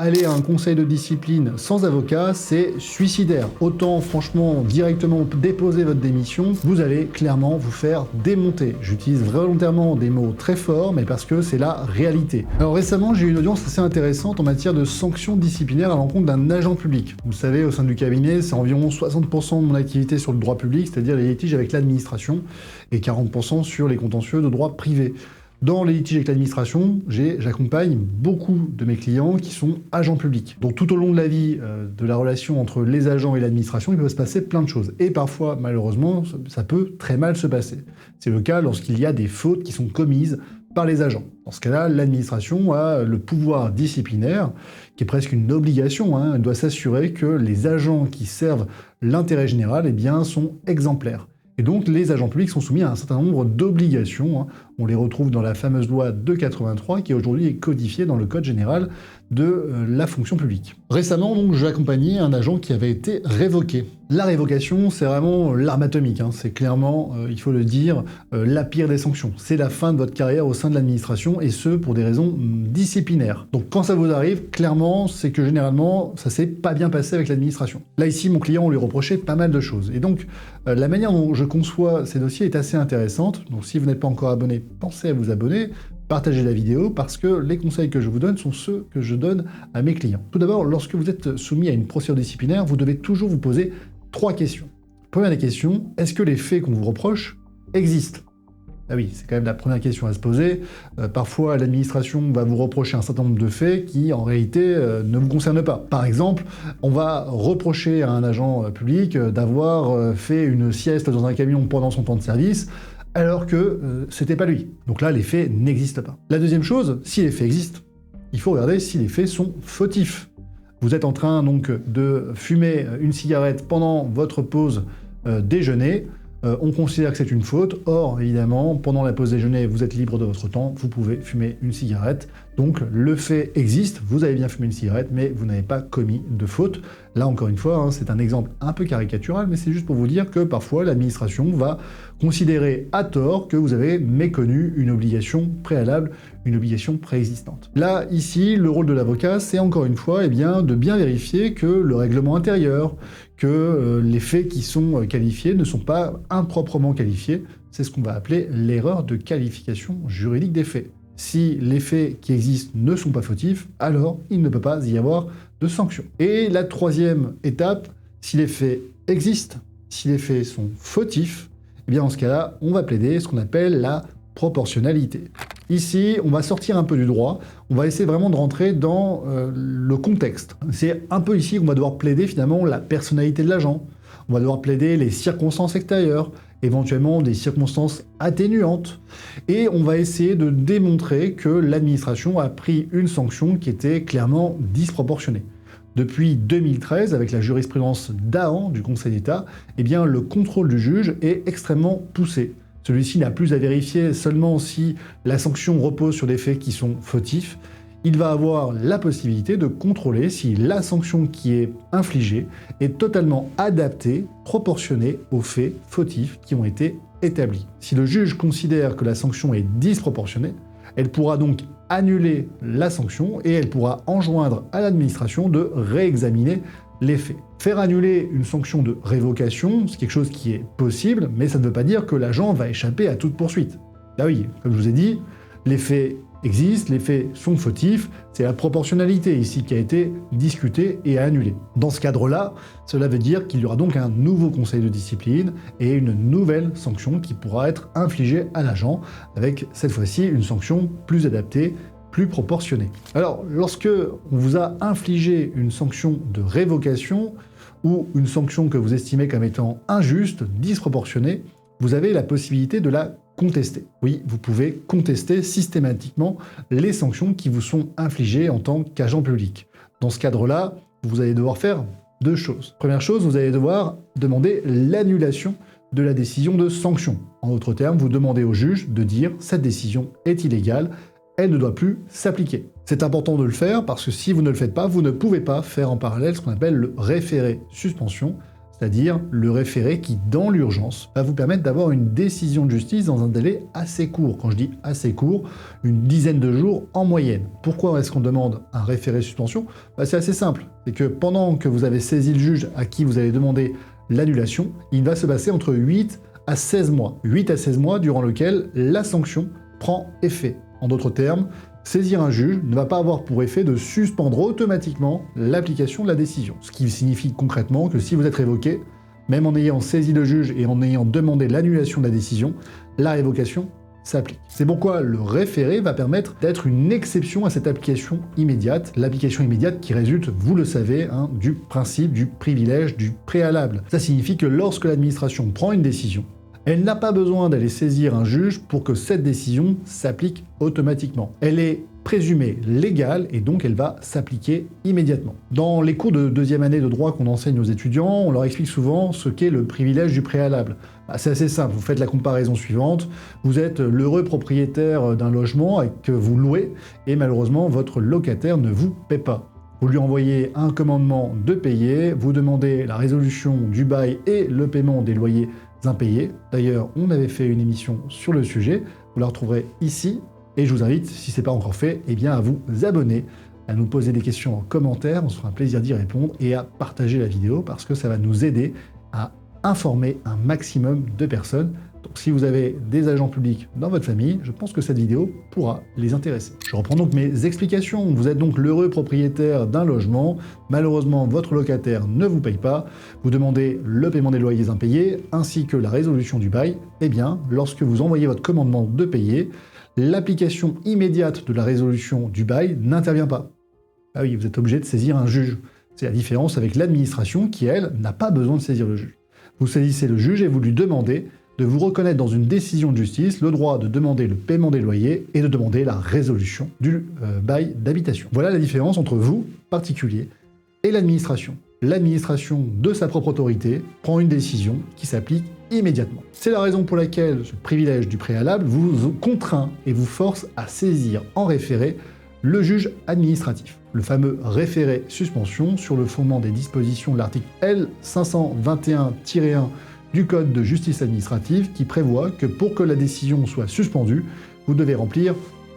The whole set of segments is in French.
Aller à un conseil de discipline sans avocat, c'est suicidaire. Autant franchement directement déposer votre démission, vous allez clairement vous faire démonter. J'utilise volontairement des mots très forts, mais parce que c'est la réalité. Alors récemment, j'ai eu une audience assez intéressante en matière de sanctions disciplinaires à l'encontre d'un agent public. Vous le savez, au sein du cabinet, c'est environ 60% de mon activité sur le droit public, c'est-à-dire les litiges avec l'administration, et 40% sur les contentieux de droit privé. Dans les litiges avec l'administration, j'accompagne beaucoup de mes clients qui sont agents publics. Donc tout au long de la vie de la relation entre les agents et l'administration, il peut se passer plein de choses. Et parfois, malheureusement, ça peut très mal se passer. C'est le cas lorsqu'il y a des fautes qui sont commises par les agents. Dans ce cas-là, l'administration a le pouvoir disciplinaire, qui est presque une obligation. Elle doit s'assurer que les agents qui servent l'intérêt général sont exemplaires. Et donc, les agents publics sont soumis à un certain nombre d'obligations. On les retrouve dans la fameuse loi de 83, qui aujourd'hui est codifiée dans le Code général de la fonction publique. Récemment, donc, j'ai accompagné un agent qui avait été révoqué. La révocation, c'est vraiment l'arme atomique. C'est clairement, il faut le dire, la pire des sanctions. C'est la fin de votre carrière au sein de l'administration, et ce, pour des raisons disciplinaires. Donc, quand ça vous arrive, clairement, c'est que généralement, ça s'est pas bien passé avec l'administration. Là, ici, mon client, on lui reprochait pas mal de choses. Et donc, la manière dont je conçois ces dossiers est assez intéressante. Donc, si vous n'êtes pas encore abonné, pensez à vous abonner. Partagez la vidéo parce que les conseils que je vous donne sont ceux que je donne à mes clients. Tout d'abord, lorsque vous êtes soumis à une procédure disciplinaire, vous devez toujours vous poser 3 questions. Première des questions, est-ce que les faits qu'on vous reproche existent ? Ah oui, c'est quand même la première question à se poser. Parfois, l'administration va vous reprocher un certain nombre de faits qui, en réalité, ne vous concernent pas. Par exemple, on va reprocher à un agent public d'avoir fait une sieste dans un camion pendant son temps de service, alors que c'était pas lui. Donc là, les faits n'existent pas. La deuxième chose, si les faits existent, il faut regarder si les faits sont fautifs. Vous êtes en train donc de fumer une cigarette pendant votre pause déjeuner, on considère que c'est une faute. Or, évidemment, pendant la pause déjeuner, vous êtes libre de votre temps, vous pouvez fumer une cigarette. Donc le fait existe, vous avez bien fumé une cigarette, mais vous n'avez pas commis de faute. Là, encore une fois, c'est un exemple un peu caricatural, mais c'est juste pour vous dire que parfois l'administration va considérer à tort que vous avez méconnu une obligation préalable, une obligation préexistante. Là, ici, le rôle de l'avocat, c'est encore une fois de bien vérifier que le règlement intérieur, que les faits qui sont qualifiés ne sont pas improprement qualifiés. C'est ce qu'on va appeler l'erreur de qualification juridique des faits. Si les faits qui existent ne sont pas fautifs, alors il ne peut pas y avoir de sanction. Et la troisième étape, si les faits existent, si les faits sont fautifs, dans ce cas-là, on va plaider ce qu'on appelle la proportionnalité. Ici, on va sortir un peu du droit, on va essayer vraiment de rentrer dans le contexte. C'est un peu ici qu'on va devoir plaider finalement la personnalité de l'agent, on va devoir plaider les circonstances extérieures, éventuellement des circonstances atténuantes, et on va essayer de démontrer que l'administration a pris une sanction qui était clairement disproportionnée. Depuis 2013, avec la jurisprudence d'Ahan du Conseil d'État, le contrôle du juge est extrêmement poussé. Celui-ci n'a plus à vérifier seulement si la sanction repose sur des faits qui sont fautifs, il va avoir la possibilité de contrôler si la sanction qui est infligée est totalement adaptée, proportionnée aux faits fautifs qui ont été établis. Si le juge considère que la sanction est disproportionnée, elle pourra donc annuler la sanction et elle pourra enjoindre à l'administration de réexaminer les faits. Faire annuler une sanction de révocation, c'est quelque chose qui est possible, mais ça ne veut pas dire que l'agent va échapper à toute poursuite. Ah oui, comme je vous ai dit, les faits existent, les faits sont fautifs, c'est la proportionnalité ici qui a été discutée et annulée. Dans ce cadre-là, cela veut dire qu'il y aura donc un nouveau conseil de discipline et une nouvelle sanction qui pourra être infligée à l'agent, avec cette fois-ci une sanction plus adaptée, plus proportionnée. Alors, lorsque on vous a infligé une sanction de révocation ou une sanction que vous estimez comme étant injuste, disproportionnée, vous avez la possibilité de la contester. Oui, vous pouvez contester systématiquement les sanctions qui vous sont infligées en tant qu'agent public. Dans ce cadre-là, vous allez devoir faire 2 choses. Première chose, vous allez devoir demander l'annulation de la décision de sanction. En d'autres termes, vous demandez au juge de dire « cette décision est illégale, elle ne doit plus s'appliquer ». C'est important de le faire parce que si vous ne le faites pas, vous ne pouvez pas faire en parallèle ce qu'on appelle le référé suspension, c'est-à-dire le référé qui, dans l'urgence, va vous permettre d'avoir une décision de justice dans un délai assez court. Quand je dis assez court, une dizaine de jours en moyenne. Pourquoi est-ce qu'on demande un référé suspension? C'est assez simple. C'est que pendant que vous avez saisi le juge à qui vous allez demander l'annulation, il va se passer entre 8 à 16 mois. 8 à 16 mois durant lequel la sanction prend effet. En d'autres termes, saisir un juge ne va pas avoir pour effet de suspendre automatiquement l'application de la décision. Ce qui signifie concrètement que si vous êtes révoqué, même en ayant saisi le juge et en ayant demandé l'annulation de la décision, la révocation s'applique. C'est pourquoi le référé va permettre d'être une exception à cette application immédiate. L'application immédiate qui résulte, vous le savez, du principe du privilège du préalable. Ça signifie que lorsque l'administration prend une décision, elle n'a pas besoin d'aller saisir un juge pour que cette décision s'applique automatiquement. Elle est présumée légale et donc elle va s'appliquer immédiatement. Dans les cours de deuxième année de droit qu'on enseigne aux étudiants, on leur explique souvent ce qu'est le privilège du préalable. C'est assez simple, vous faites la comparaison suivante, vous êtes l'heureux propriétaire d'un logement que vous louez et malheureusement votre locataire ne vous paie pas. Vous lui envoyez un commandement de payer, vous demandez la résolution du bail et le paiement des loyers impayés. D'ailleurs, on avait fait une émission sur le sujet, vous la retrouverez ici, et je vous invite, si ce n'est pas encore fait, à vous abonner, à nous poser des questions en commentaire, on se fera un plaisir d'y répondre, et à partager la vidéo, parce que ça va nous aider à informer un maximum de personnes. Donc si vous avez des agents publics dans votre famille, je pense que cette vidéo pourra les intéresser. Je reprends donc mes explications. Vous êtes donc l'heureux propriétaire d'un logement. Malheureusement, votre locataire ne vous paye pas. Vous demandez le paiement des loyers impayés ainsi que la résolution du bail. Lorsque vous envoyez votre commandement de payer, l'application immédiate de la résolution du bail n'intervient pas. Ah oui, vous êtes obligé de saisir un juge. C'est la différence avec l'administration qui, elle, n'a pas besoin de saisir le juge. Vous saisissez le juge et vous lui demandez de vous reconnaître dans une décision de justice le droit de demander le paiement des loyers et de demander la résolution du bail d'habitation. Voilà la différence entre vous, particulier, et l'administration. L'administration, de sa propre autorité, prend une décision qui s'applique immédiatement. C'est la raison pour laquelle ce privilège du préalable vous contraint et vous force à saisir en référé le juge administratif. Le fameux référé suspension sur le fondement des dispositions de l'article L521-1 du Code de justice administrative qui prévoit que pour que la décision soit suspendue, vous devez remplir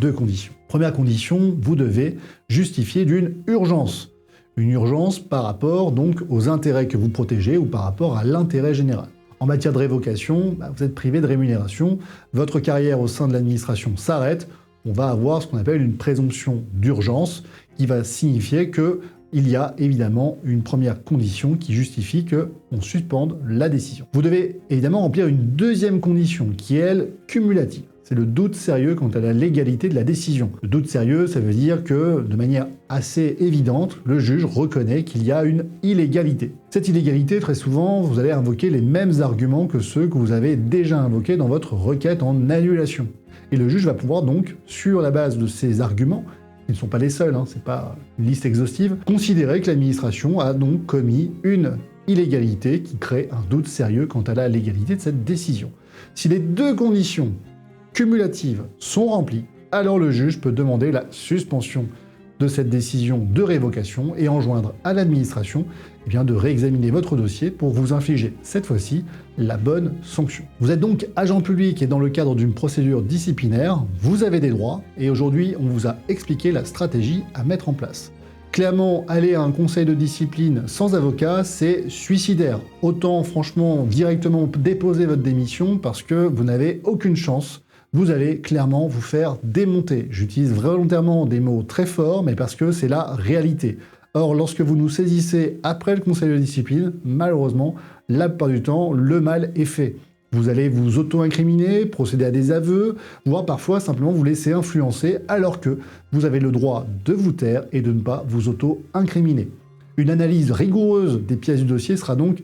2 conditions. Première condition, vous devez justifier d'une urgence. Une urgence par rapport donc aux intérêts que vous protégez ou par rapport à l'intérêt général. En matière de révocation, vous êtes privé de rémunération, votre carrière au sein de l'administration s'arrête, on va avoir ce qu'on appelle une présomption d'urgence qui va signifier que il y a évidemment une première condition qui justifie qu'on suspende la décision. Vous devez évidemment remplir une deuxième condition qui est, elle, cumulative. C'est le doute sérieux quant à la légalité de la décision. Le doute sérieux, ça veut dire que, de manière assez évidente, le juge reconnaît qu'il y a une illégalité. Cette illégalité, très souvent, vous allez invoquer les mêmes arguments que ceux que vous avez déjà invoqués dans votre requête en annulation. Et le juge va pouvoir donc, sur la base de ces arguments, ils ne sont pas les seuls, c'est pas une liste exhaustive, considérer que l'administration a donc commis une illégalité qui crée un doute sérieux quant à la légalité de cette décision. Si les 2 conditions cumulatives sont remplies, alors le juge peut demander la suspension de cette décision de révocation et enjoindre à l'administration de réexaminer votre dossier pour vous infliger, cette fois-ci, la bonne sanction. Vous êtes donc agent public et dans le cadre d'une procédure disciplinaire, vous avez des droits et aujourd'hui, on vous a expliqué la stratégie à mettre en place. Clairement, aller à un conseil de discipline sans avocat, c'est suicidaire. Autant franchement directement déposer votre démission parce que vous n'avez aucune chance. Vous allez clairement vous faire démonter. J'utilise volontairement des mots très forts, mais parce que c'est la réalité. Or, lorsque vous nous saisissez après le conseil de discipline, malheureusement, la plupart du temps, le mal est fait. Vous allez vous auto-incriminer, procéder à des aveux, voire parfois simplement vous laisser influencer, alors que vous avez le droit de vous taire et de ne pas vous auto-incriminer. Une analyse rigoureuse des pièces du dossier sera donc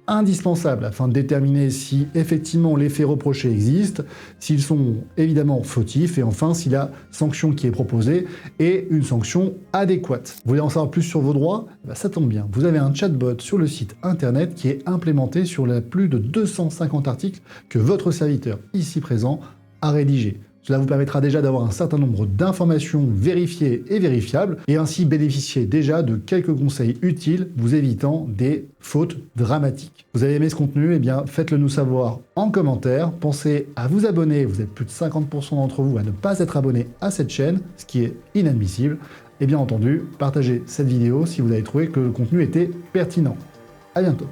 indispensable afin de déterminer si effectivement les faits reprochés existent, s'ils sont évidemment fautifs et enfin si la sanction qui est proposée est une sanction adéquate. Vous voulez en savoir plus sur vos droits? Ça tombe bien, vous avez un chatbot sur le site internet qui est implémenté sur les plus de 250 articles que votre serviteur ici présent a rédigé. Cela vous permettra déjà d'avoir un certain nombre d'informations vérifiées et vérifiables, et ainsi bénéficier déjà de quelques conseils utiles vous évitant des fautes dramatiques. Vous avez aimé ce contenu? Eh bien, faites-le nous savoir en commentaire. Pensez à vous abonner, vous êtes plus de 50% d'entre vous à ne pas être abonnés à cette chaîne, ce qui est inadmissible. Et bien entendu, partagez cette vidéo si vous avez trouvé que le contenu était pertinent. À bientôt.